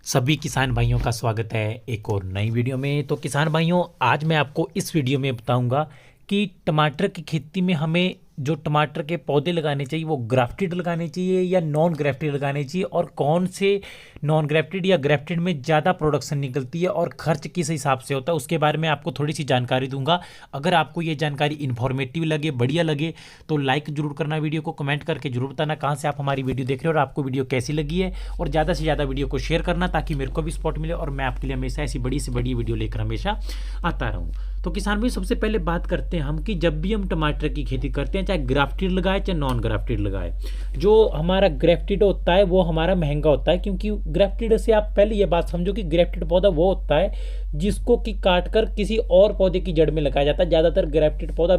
सभी किसान भाइयों का स्वागत है एक और नई वीडियो में। तो किसान भाइयों, आज मैं आपको इस वीडियो में बताऊंगा कि टमाटर की खेती में हमें जो टमाटर के पौधे लगाने चाहिए वो ग्राफ्टेड लगाने चाहिए या नॉन ग्राफ्टेड लगाने चाहिए, और कौन से नॉन ग्राफ्टेड या ग्राफ्टेड में ज़्यादा प्रोडक्शन निकलती है और खर्च किस हिसाब से होता है, उसके बारे में आपको थोड़ी सी जानकारी दूंगा। अगर आपको ये जानकारी इन्फॉर्मेटिव लगे, बढ़िया लगे, तो लाइक जरूर करना वीडियो को, कमेंट करके जरूर बताना कहाँ से आप हमारी वीडियो देख रहे हो और आपको वीडियो कैसी लगी है, और ज़्यादा से ज़्यादा वीडियो को शेयर करना ताकि मेरे को भी सपोर्ट मिले और मैं आपके लिए हमेशा ऐसी बड़ी से बड़ी वीडियो लेकर हमेशा आता रहूँ। तो किसान भाई, सबसे पहले बात करते हैं हम कि जब भी हम टमाटर की खेती करते हैं, चाहे ग्राफ्टेड लगाए चाहे नॉन ग्राफ्टेड लगाए, जो हमारा ग्राफ्टेड होता है वो हमारा महंगा होता है, क्योंकि ग्राफ्टेड से आप पहले ये बात समझो कि ग्राफ्टेड पौधा वो होता है जिसको कि काट कर किसी और पौधे की जड़ में लगाया जाता है। ज़्यादातर ग्राफ्टेड पौधा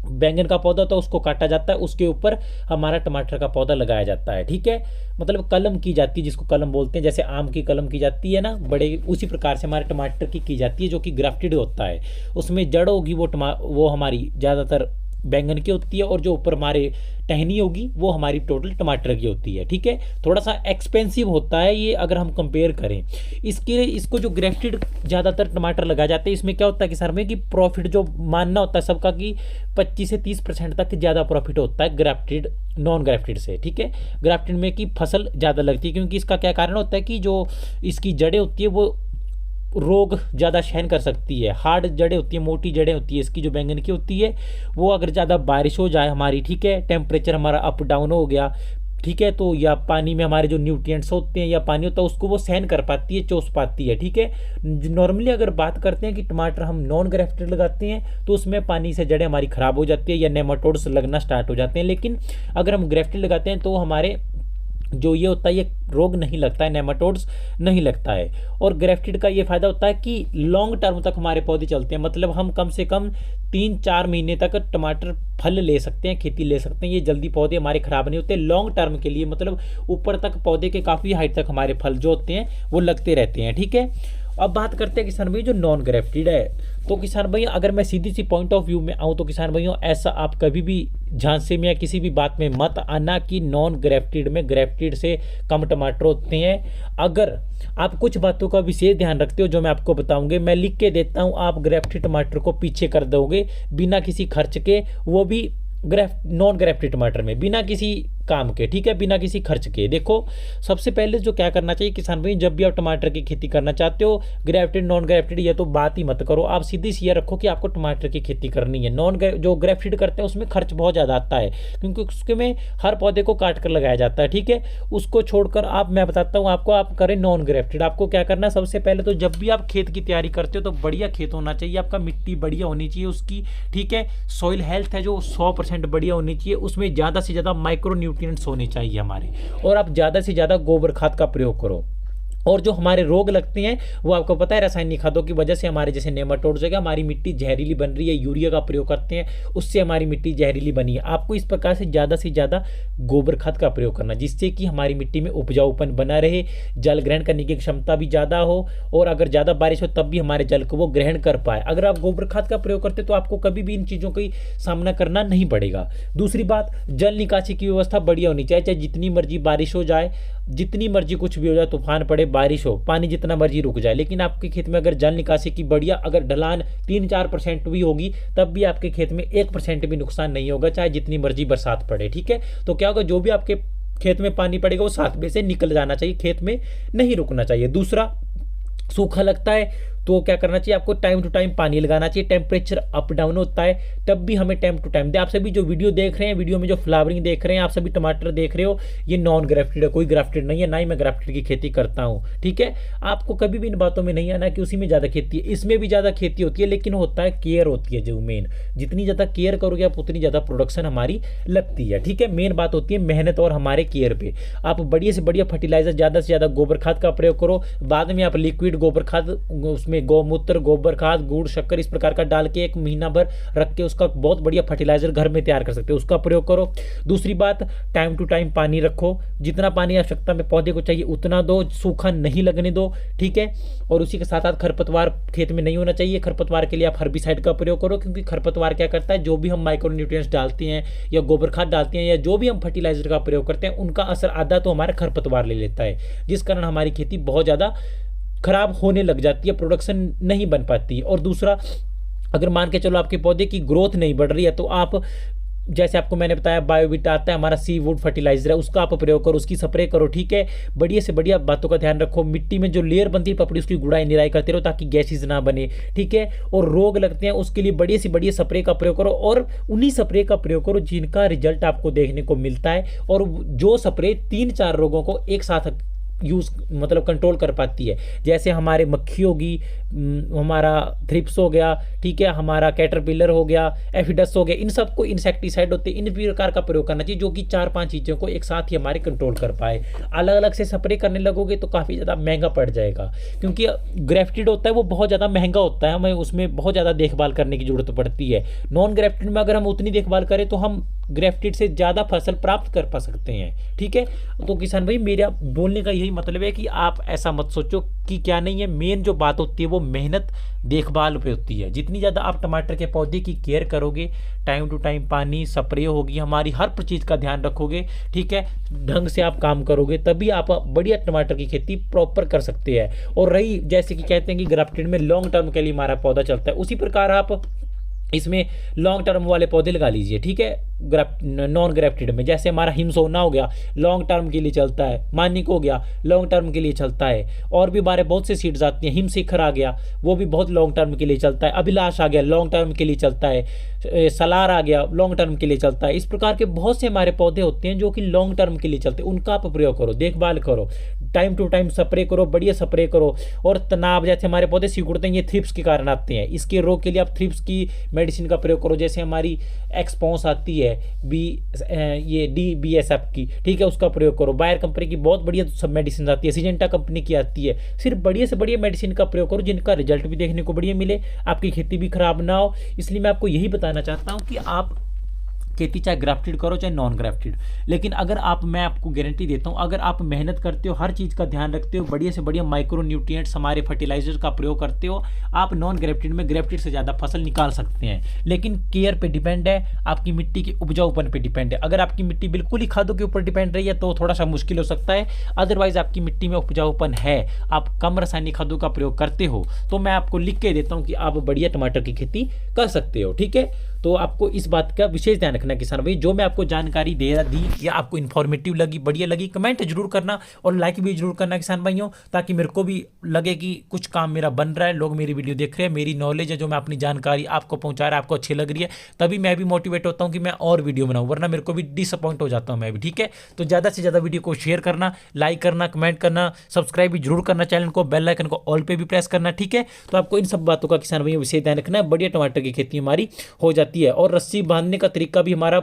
बैंगन का पौधा तो उसको काटा जाता है, उसके ऊपर हमारा टमाटर का पौधा लगाया जाता है। ठीक है, मतलब कलम की जाती है, जिसको कलम बोलते हैं, जैसे आम की कलम की जाती है ना बड़े, उसी प्रकार से हमारे टमाटर की जाती है, जो कि ग्राफ्टेड होता है। उसमें जड़ होगी वो हमारी ज़्यादातर बैंगन की होती है, और जो ऊपर हमारे टहनी होगी वो हमारी टोटल टमाटर की होती है। ठीक है, थोड़ा सा एक्सपेंसिव होता है ये अगर हम कंपेयर करें इसको जो ग्राफ्टेड ज़्यादातर टमाटर लगाए जाते हैं, इसमें क्या होता है कि सर में कि प्रॉफिट जो मानना होता है सबका कि 25 से 30% तक ज़्यादा प्रॉफिट होता है ग्राफ्टेड नॉन ग्राफ्टेड से। ठीक है, ग्राफ्टेड में की फसल ज़्यादा लगती है, क्योंकि इसका क्या कारण होता है कि जो इसकी जड़ें होती है वो रोग ज़्यादा सहन कर सकती है। हार्ड जड़ें होती है, मोटी जड़ें होती है इसकी जो बैंगन की होती है, वो अगर ज़्यादा बारिश हो जाए हमारी, ठीक है, टेम्परेचर हमारा अप डाउन हो गया, ठीक है, तो या पानी में हमारे जो न्यूट्रिएंट्स होते हैं या पानी होता है उसको वो सहन कर पाती है, चूस पाती है। ठीक है, नॉर्मली अगर बात करते हैं कि टमाटर हम नॉन ग्राफ्टेड लगाते हैं तो उसमें पानी से जड़ें हमारी ख़राब हो जाती है या नेमाटोड्स लगना स्टार्ट हो जाते हैं, लेकिन अगर हम ग्राफ्टेड लगाते हैं तो हमारे जो ये होता है ये रोग नहीं लगता है, नेमाटोड्स नहीं लगता है। और ग्राफ्टेड का ये फायदा होता है कि लॉन्ग टर्म तक हमारे पौधे चलते हैं, मतलब हम कम से कम 3-4 महीने तक टमाटर फल ले सकते हैं, खेती ले सकते हैं। ये जल्दी पौधे हमारे खराब नहीं होते लॉन्ग टर्म के लिए, मतलब ऊपर तक पौधे के काफ़ी हाइट तक हमारे फल जो होते हैं वो लगते रहते हैं। ठीक है, अब बात करते हैं किसान भाई जो नॉन ग्राफ्टेड है। तो किसान भाई, अगर मैं सीधी सी पॉइंट ऑफ व्यू में आऊँ तो किसान भाइयों, ऐसा आप कभी भी झांसे में या किसी भी बात में मत आना कि नॉन ग्राफ्टेड में ग्राफ्टेड से कम टमाटर होते हैं। अगर आप कुछ बातों का विशेष ध्यान रखते हो जो मैं आपको बताऊंगे, मैं लिख के देता हूँ, आप ग्राफ्टेड टमाटर को पीछे कर दोगे बिना किसी खर्च के, वो भी नॉन ग्राफ्टेड टमाटर में बिना किसी काम के। ठीक है, बिना किसी खर्च के। देखो, सबसे पहले जो क्या करना चाहिए किसान भाई, जब भी आप टमाटर की खेती करना चाहते हो, ग्राफ्टेड नॉन ग्राफ्टेड ये तो बात ही मत करो, आप सीधी सी ये रखो कि आपको टमाटर की खेती करनी है। जो ग्राफ्टेड करते हैं उसमें खर्च बहुत ज़्यादा आता है, क्योंकि उसके में हर पौधे को काट कर लगाया जाता है। ठीक है, उसको छोड़कर मैं बताता हूँ आपको, आप करें नॉन ग्राफ्टेड। आपको क्या करना है, सबसे पहले तो जब भी आप खेत की तैयारी करते हो तो बढ़िया खेत होना चाहिए आपका, मिट्टी बढ़िया होनी चाहिए उसकी। ठीक है, सॉइल हेल्थ है जो 100% बढ़िया होनी चाहिए, उसमें ज़्यादा से ज़्यादा माइक्रो न्यूट्रिएंट्स होने चाहिए हमारे, और आप ज़्यादा से ज़्यादा गोबर खाद का प्रयोग करो। और जो हमारे रोग लगते हैं वो आपको पता है रासायनिक खादों की वजह से हमारे जैसे नेमाटोड्स हो गया, हमारी मिट्टी जहरीली बन रही है, यूरिया का प्रयोग करते हैं उससे हमारी मिट्टी जहरीली बनी है। आपको इस प्रकार से ज़्यादा गोबर खाद का प्रयोग करना, जिससे कि हमारी मिट्टी में उपजाऊपन बना रहे, जल ग्रहण करने की क्षमता भी ज़्यादा हो, और अगर ज़्यादा बारिश हो तब भी हमारे जल को वो ग्रहण कर पाए। अगर आप गोबर खाद का प्रयोग करते तो आपको कभी भी इन चीज़ों का सामना करना नहीं पड़ेगा। दूसरी बात, जल निकासी की व्यवस्था बढ़िया होनी चाहिए, चाहे जितनी मर्जी बारिश हो जाए, जितनी मर्जी कुछ भी हो जाए, तूफान पड़े, बारिश हो, पानी जितना मर्जी रुक जाए, लेकिन आपके खेत में अगर जल निकासी की बढ़िया अगर ढलान 3-4% भी होगी तब भी आपके खेत में 1% भी नुकसान नहीं होगा, चाहे जितनी मर्जी बरसात पड़े। ठीक है, तो क्या होगा, जो भी आपके खेत में पानी पड़ेगा वो साथ में से निकल जाना चाहिए, खेत में नहीं रुकना चाहिए। दूसरा, सूखा लगता है तो क्या करना चाहिए, आपको टाइम टू टाइम पानी लगाना चाहिए। टेम्परेचर अप डाउन होता है तब भी हमें टाइम टू टाइम दे। आप सभी जो वीडियो देख रहे हैं, वीडियो में जो फ्लावरिंग देख रहे हैं, आप सभी टमाटर देख रहे हो, ये नॉन ग्राफ्टेड है, कोई ग्राफ्टेड नहीं है, ना ही मैं ग्राफ्टेड की खेती करता हूँ। ठीक है, आपको कभी भी इन बातों में नहीं आना कि उसी में ज़्यादा खेती है, इसमें भी ज़्यादा खेती होती है, लेकिन होता है केयर होती है जो मेन, जितनी ज़्यादा केयर करोगे आप उतनी ज़्यादा प्रोडक्शन हमारी लगती है। ठीक है, मेन बात होती है मेहनत और हमारे केयर पे। आप बढ़िया से बढ़िया फर्टिलाइजर, ज़्यादा से ज़्यादा गोबर खाद का प्रयोग करो, बाद में आप लिक्विड गोबर खाद उसमें उसमें गौमूत्र, गोबर खाद, गुड़, शक्कर इस प्रकार का डाल के 1 महीना भर रख के उसका बहुत बढ़िया फर्टिलाइजर घर में तैयार कर सकते हो, उसका प्रयोग करो। दूसरी बात, टाइम टू टाइम पानी रखो, जितना पानी आवश्यकता में पौधे को चाहिए उतना दो, सूखा नहीं लगने दो, ठीक है। और उसी के साथ साथ खरपतवार खेत में नहीं होना चाहिए। खरपतवार के लिए आप हर्बिसाइड का प्रयोग करो, क्योंकि खरपतवार क्या करता है, जो भी हम माइक्रो न्यूट्रिएंट्स डालते हैं या गोबर खाद डालते हैं या जो भी हम फर्टिलाइजर का प्रयोग करते हैं, उनका असर आधा तो हमारा खरपतवार ले लेता है, जिस कारण हमारी खेती बहुत ज़्यादा खराब होने लग जाती है, प्रोडक्शन नहीं बन पाती। और दूसरा, अगर मान के चलो आपके पौधे की ग्रोथ नहीं बढ़ रही है, तो आप जैसे आपको मैंने बताया बायोविटा आता है हमारा, सी वुड फर्टिलाइजर है, उसका आप प्रयोग करो, उसकी स्प्रे करो, ठीक है। बढ़िया से बढ़िया बातों का ध्यान रखो। मिट्टी में जो लेयर बनती है पपड़ी, उसकी गुड़ाई निराई करते रहो ताकि गैसेज ना बने, ठीक है। और रोग लगते हैं उसके लिए बढ़िया से बढ़िया स्प्रे का प्रयोग करो, और उन्हीं स्प्रे का प्रयोग करो जिनका रिजल्ट आपको देखने को मिलता है, और जो स्प्रे 3-4 रोगों को एक साथ यूज मतलब कंट्रोल कर पाती है। जैसे हमारे मक्खी होगी, हमारा थ्रिप्स हो गया, ठीक है, हमारा कैटरपिलर हो गया, एफिडस हो गया, इन सबको इंसेक्टिसाइड होते हैं, इन प्रकार का प्रयोग करना चाहिए जो कि 4-5 चीज़ों को एक साथ ही हमारे कंट्रोल कर पाए। अलग अलग से स्प्रे करने लगोगे तो काफ़ी ज़्यादा महंगा पड़ जाएगा, क्योंकि ग्रेफ्टेड होता है वो बहुत ज़्यादा महंगा होता है, हमें उसमें बहुत ज़्यादा देखभाल करने की जरूरत पड़ती है। नॉन ग्रेफ्टेड में अगर हम उतनी देखभाल करें तो हम ग्रेफ्टेड से ज़्यादा फसल प्राप्त कर पा सकते हैं, ठीक है। तो किसान भाई, मेरा बोलने का यही मतलब है कि आप ऐसा मत सोचो कि क्या नहीं है। मेन जो बात होती है वो मेहनत देखभाल पे होती है। जितनी ज़्यादा आप टमाटर के पौधे की केयर करोगे, टाइम टू टाइम पानी स्प्रे होगी, हमारी हर चीज़ का ध्यान रखोगे, ठीक है, ढंग से आप काम करोगे, तभी आप बढ़िया टमाटर की खेती प्रॉपर कर सकते हैं। और रही जैसे कि कहते हैं कि ग्राफ्टेड में लॉन्ग टर्म के लिए हमारा पौधा चलता है, उसी प्रकार आप इसमें लॉन्ग टर्म वाले पौधे लगा लीजिए, ठीक है। नॉन ग्रेफ्टेड में जैसे हमारा हिमसोना हो गया, लॉन्ग टर्म के लिए चलता है, मानिक हो गया, लॉन्ग टर्म के लिए चलता है, और भी बारे बहुत से सीड्स आती हैं, हिमशिखर आ गया, वो भी बहुत लॉन्ग टर्म के लिए चलता है, अभिलाष आ गया, लॉन्ग टर्म के लिए चलता है, सलार आ गया, लॉन्ग टर्म के लिए चलता है। इस प्रकार के बहुत से हमारे पौधे होते हैं जो कि लॉन्ग टर्म के लिए चलते हैं, उनका आप प्रयोग करो, देखभाल करो, टाइम टू टाइम स्प्रे करो, बढ़िया स्प्रे करो। और तनाव, जैसे हमारे पौधे सिकुड़ते हैं, ये थ्रिप्स के कारण आते हैं, इसके रोग के लिए आप थ्रिप्स की मेडिसिन का प्रयोग करो। जैसे हमारी एक्सपॉन्स आती है ये DBSF की, ठीक है, उसका प्रयोग करो। बायर कंपनी की बहुत बढ़िया सब मेडिसिन आती है, सिजेंटा कंपनी की आती है। सिर्फ बढ़िया से बढ़िया मेडिसिन का प्रयोग करो जिनका रिजल्ट भी देखने को बढ़िया मिले, आपकी खेती भी खराब ना हो। इसलिए मैं आपको यही बताना चाहता हूँ कि आप खेती चाहे ग्राफ्टेड करो चाहे नॉन ग्राफ्टेड, लेकिन अगर आप, मैं आपको गारंटी देता हूँ, अगर आप मेहनत करते हो, हर चीज़ का ध्यान रखते हो, बढ़िया से बढ़िया माइक्रो न्यूट्रिएंट्स हमारे फर्टिलाइजर का प्रयोग करते हो, आप नॉन ग्राफ्टेड में ग्राफ्टेड से ज़्यादा फसल निकाल सकते हैं। लेकिन केयर पे डिपेंड है, आपकी मिट्टी के उपजाऊपन पे डिपेंड है। अगर आपकी मिट्टी बिल्कुल ही खादों के ऊपर डिपेंड रही है तो थोड़ा सा मुश्किल हो सकता है, अदरवाइज आपकी मिट्टी में उपजाऊपन है, आप कम रासायनिक खादों का प्रयोग करते हो, तो मैं आपको लिख के देता हूँ कि आप बढ़िया टमाटर की खेती कर सकते हो, ठीक है। तो आपको इस बात का विशेष ध्यान रखना किसान भाई। जो मैं आपको जानकारी दी या आपको इन्फॉर्मेटिव लगी, बढ़िया लगी, कमेंट जरूर करना और लाइक भी जरूर करना किसान भाइयों, ताकि मेरे को भी लगे कि कुछ काम मेरा बन रहा है, लोग मेरी वीडियो देख रहे हैं, मेरी नॉलेज है जो मैं अपनी जानकारी आपको पहुंचा रहा है, आपको अच्छी लग रही है, तभी मैं भी मोटिवेट होता हूँ कि मैं और वीडियो बनाऊँ, वरना मेरे को भी डिसअपॉइंट हो जाता हूँ मैं भी, ठीक है। तो ज़्यादा से ज़्यादा वीडियो को शेयर करना, लाइक करना, कमेंट करना, सब्सक्राइब भी जरूर करना चैनल को, बेल आइकन को ऑल पे भी प्रेस करना, ठीक है। तो आपको इन सब बातों का किसान भाइयों विशेष ध्यान रखना है, बढ़िया टमाटर की खेती हमारी हो जाती है। और रस्सी बांधने का तरीका भी हमारा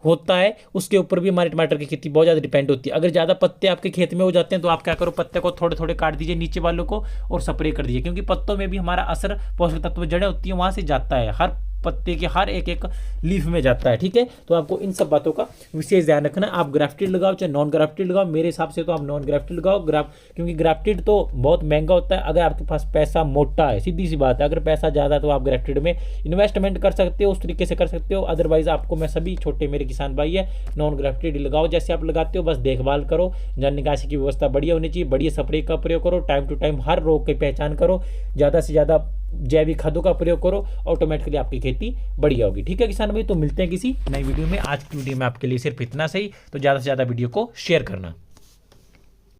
होता है, उसके ऊपर भी हमारे टमाटर की खेती बहुत ज़्यादा डिपेंड होती है। अगर ज़्यादा पत्ते आपके खेत में हो जाते हैं तो आप क्या करो, पत्ते को थोड़े थोड़े काट दीजिए नीचे वालों को और स्प्रे कर दीजिए, क्योंकि पत्तों में भी हमारा असर पोषक तत्व जड़ें होती हैं वहाँ से जाता है, हर पत्ते के हर एक लीफ में जाता है, ठीक है। तो आपको इन सब बातों का विशेष ध्यान रखना। आप ग्राफ्टेड लगाओ चाहे नॉन ग्राफ्टेड लगाओ, मेरे हिसाब से तो आप नॉन ग्राफ्टेड लगाओ, क्योंकि ग्राफ्टेड तो बहुत महंगा होता है। अगर आपके पास पैसा मोटा है, सीधी सी बात है, अगर पैसा ज़्यादा है तो आप ग्राफ्टेड में इन्वेस्टमेंट कर सकते हो, उस तरीके से कर सकते हो। अदरवाइज आपको मैं सभी छोटे मेरे किसान भाई है, नॉन ग्राफ्टेड लगाओ जैसे आप लगाते हो, बस देखभाल करो, जल निकासी की व्यवस्था बढ़िया होनी चाहिए, बढ़िया स्प्रे का प्रयोग करो, टाइम टू टाइम हर रोग की पहचान करो, ज़्यादा से ज़्यादा जैविक खादों का प्रयोग करो, ऑटोमेटिकली आपकी खेती बढ़िया होगी, ठीक है किसान भाई। तो मिलते हैं किसी नई वीडियो में। आज की वीडियो में आपके लिए सिर्फ इतना सही, तो ज़्यादा से ज़्यादा वीडियो को शेयर करना।